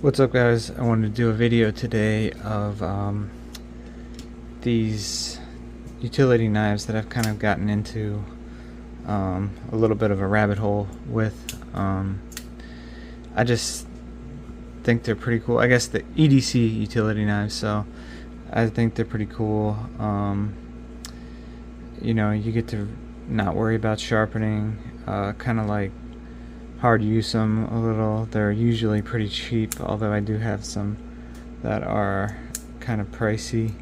What's up, guys? I wanted to do a video today of these utility knives that I've kind of gotten into a little bit of a rabbit hole with. I just think they're pretty cool. I guess the EDC utility knives, so I think they're pretty cool. You know, you get to not worry about sharpening, kind of like hard use them a little. They're usually pretty cheap, although I do have some that are kind of pricey,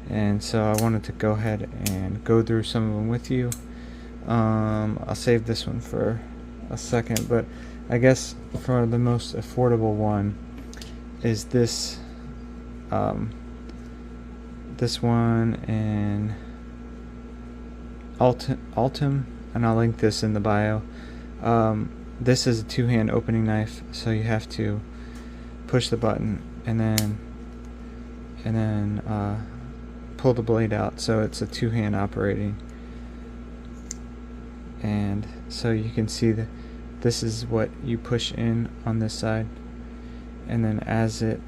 and so I wanted to go ahead and go through some of them with you. I'll save this one for a second, but I guess for the most affordable one is this this one in Ultem, and I'll link this in the bio. This is a two-hand opening knife, so you have to push the button and then pull the blade out, so it's a two-hand operating. And so you can see that this is what you push in on this side, and then as a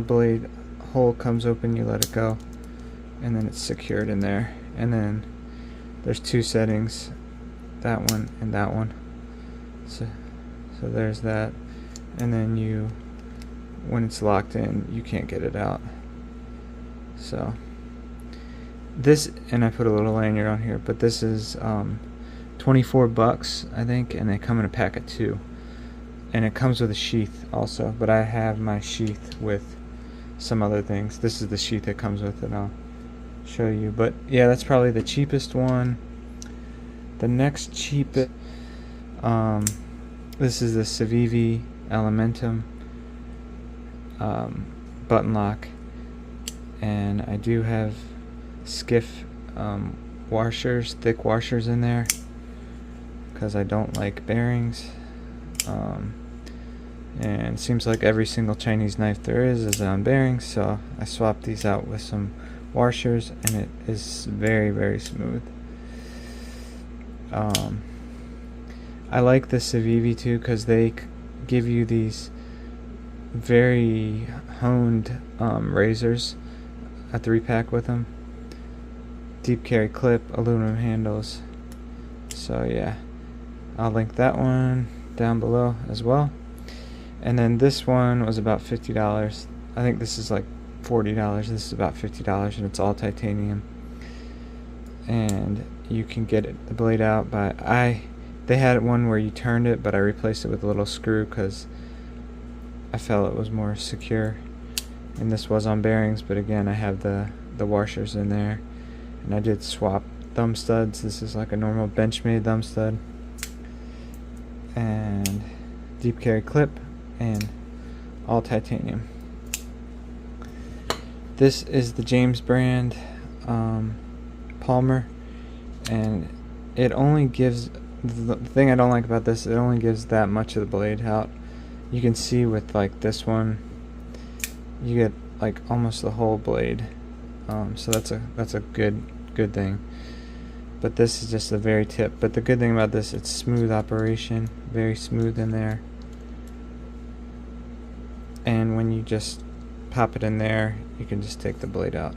blade hole comes open, you let it go, and then it's secured in there. And then there's two settings, that one and that one. So there's that, and then when it's locked in, you can't get it out. So this, and I put a little lanyard on here, but this is 24 bucks, I think, and they come in a pack of 2, and it comes with a sheath also, but I have my sheath with some other things. This is the sheath that comes with it. I'll show you, but yeah, that's probably the cheapest one. The next cheapest, this is the Civivi Elementum button lock, and I do have skiff washers, thick washers in there, because I don't like bearings, and it seems like every single Chinese knife there is on bearings, so I swapped these out with some washers, and it is very, very smooth. I like the Civivi too, because they give you these very honed razors, a 3-pack with them, deep carry clip, aluminum handles. So yeah, I'll link that one down below as well. And then this one was about $50. I think this is like $40. This is about $50, and it's all titanium. And you can get the blade out by they had one where you turned it, but I replaced it with a little screw because I felt it was more secure. And this was on bearings, but again, I have the washers in there, and I did swap thumb studs. This is like a normal Benchmade thumb stud, and deep carry clip, and all titanium. This is the James brand Palmer, and it only gives, the thing I don't like about this, it only gives that much of the blade out. You can see with like this one, you get like almost the whole blade, so that's a good thing. But this is just the very tip. But the good thing about this, it's smooth operation, very smooth in there, and when you just pop it in there, you can just take the blade out.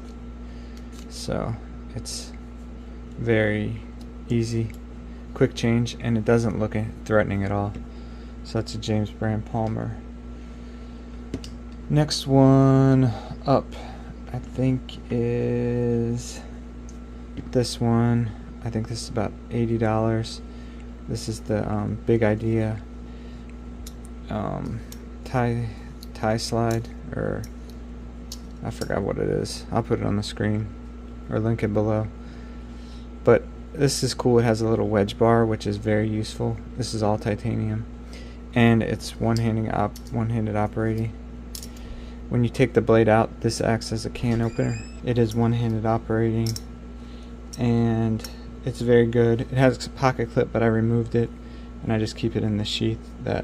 So it's very easy, quick change, and it doesn't look threatening at all. So that's a James brand Palmer. Next one up, I think, is this one. I think this is about $80. This is the Big Idea TPT Slide, or I forgot what it is. I'll put it on the screen or link it below. But this is cool. It has a little wedge bar, which is very useful. This is all titanium, and it's one-handed operating. When you take the blade out, this acts as a can opener. It is one-handed operating, and it's very good. It has a pocket clip, but I removed it, and I just keep it in the sheath that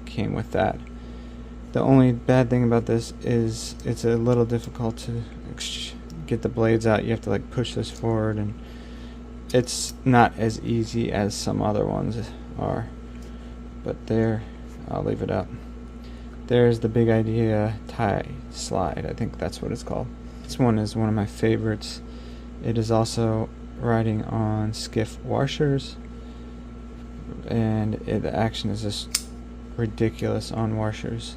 came with that. The only bad thing about this is it's a little difficult to get the blades out. You have to like push this forward, and it's not as easy as some other ones are, but there, I'll leave it up. there's the Big Idea TPT Slide. I think that's what it's called. This one is one of my favorites. It is also riding on skiff washers, and the action is just ridiculous on washers.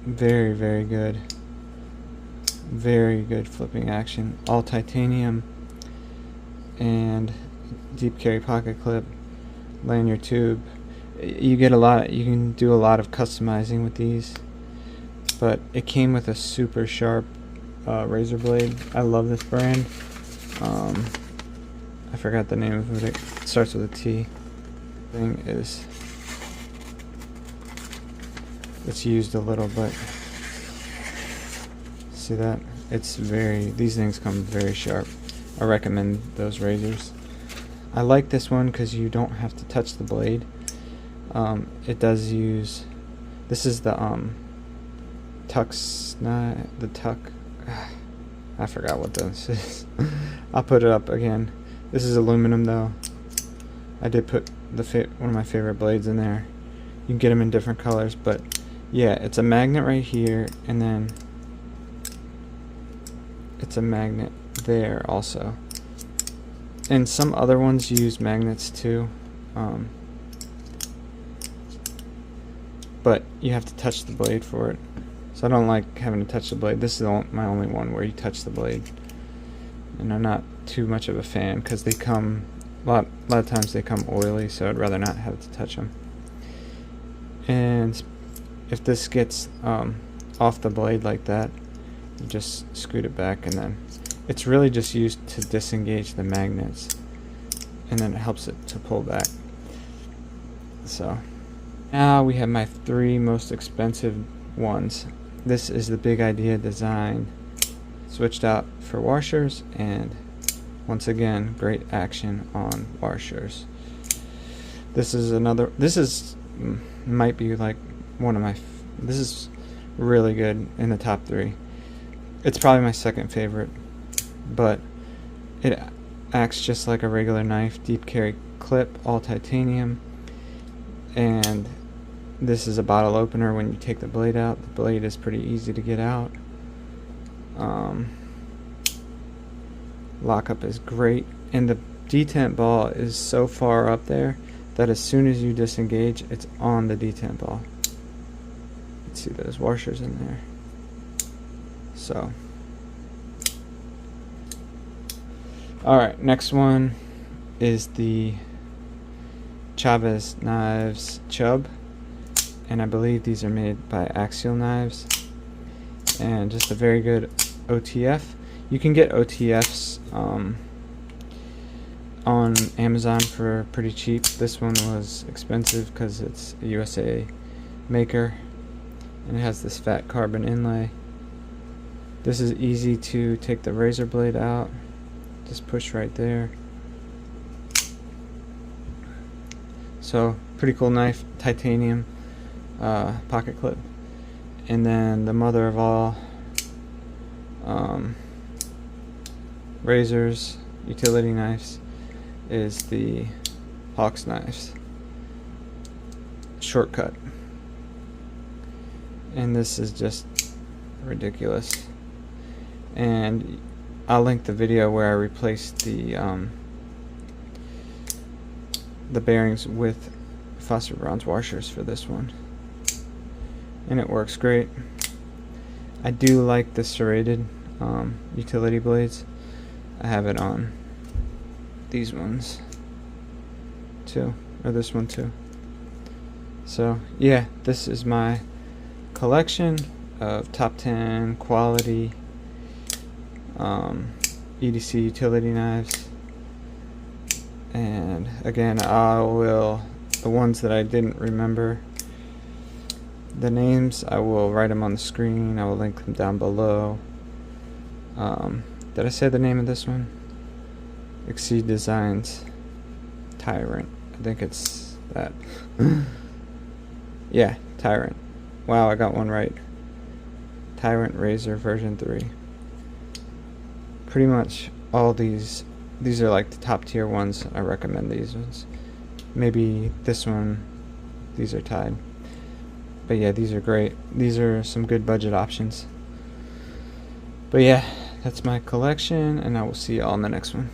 Very, very good. Very good flipping action. All titanium and deep carry pocket clip, lanyard tube. You get a lot. You can do a lot of customizing with these, but it came with a super sharp razor blade. I love this brand. I forgot the name of it. It starts with a T. Thing is, it's used a little, but see that? It's these things come very sharp. I recommend those razors. I like this one because you don't have to touch the blade. It does use, this is the tuck, I forgot what this is. I'll put it up again. This is aluminum though. I did put one of my favorite blades in there. You can get them in different colors, but yeah, it's a magnet right here, and then it's a magnet there also. And some other ones use magnets too, but you have to touch the blade for it. So I don't like having to touch the blade. This is my only one where you touch the blade, and I'm not too much of a fan because they come a lot of times they come oily, so I'd rather not have to touch them. And if this gets off the blade like that, you just scoot it back, and then it's really just used to disengage the magnets, and then it helps it to pull back. So now we have my 3 most expensive ones. This is the Big Idea design, switched out for washers, and once again, great action on washers. This is another, might be like one of my, this is really good in the top 3. It's probably my second favorite, but it acts just like a regular knife. Deep carry clip, all titanium, and this is a bottle opener. When you take the blade out, the blade is pretty easy to get out. Lockup is great, and the detent ball is so far up there that as soon as you disengage, it's on the detent ball. You can see those washers in there. So, alright, next one is the Chavez Knives Chub, and I believe these are made by Axial Knives, and just a very good OTF. You can get OTFs on Amazon for pretty cheap. This one was expensive because it's a USA maker, and it has this fat carbon inlay. This is easy to take the razor blade out. Just push right there. So pretty cool knife, titanium pocket clip. And then the mother of all razors, utility knives, is the Hawks knives shortcut, and this is just ridiculous. And I'll link the video where I replaced the bearings with phosphor bronze washers for this one, and it works great. I do like the serrated utility blades. I have it on these ones too, or this one too. So yeah, this is my collection of top 10 quality EDC utility knives. And again, the ones that I didn't remember the names, I will write them on the screen. I will link them down below. Did I say the name of this one? Exceed Designs TiRant. I think it's that. Yeah, TiRant. Wow, I got one right. TiRant Razor version 3. Pretty much all these are like the top tier ones. I recommend these ones. Maybe this one, these are tied. But yeah, these are great. These are some good budget options. But yeah, that's my collection, and I will see y'all in the next one.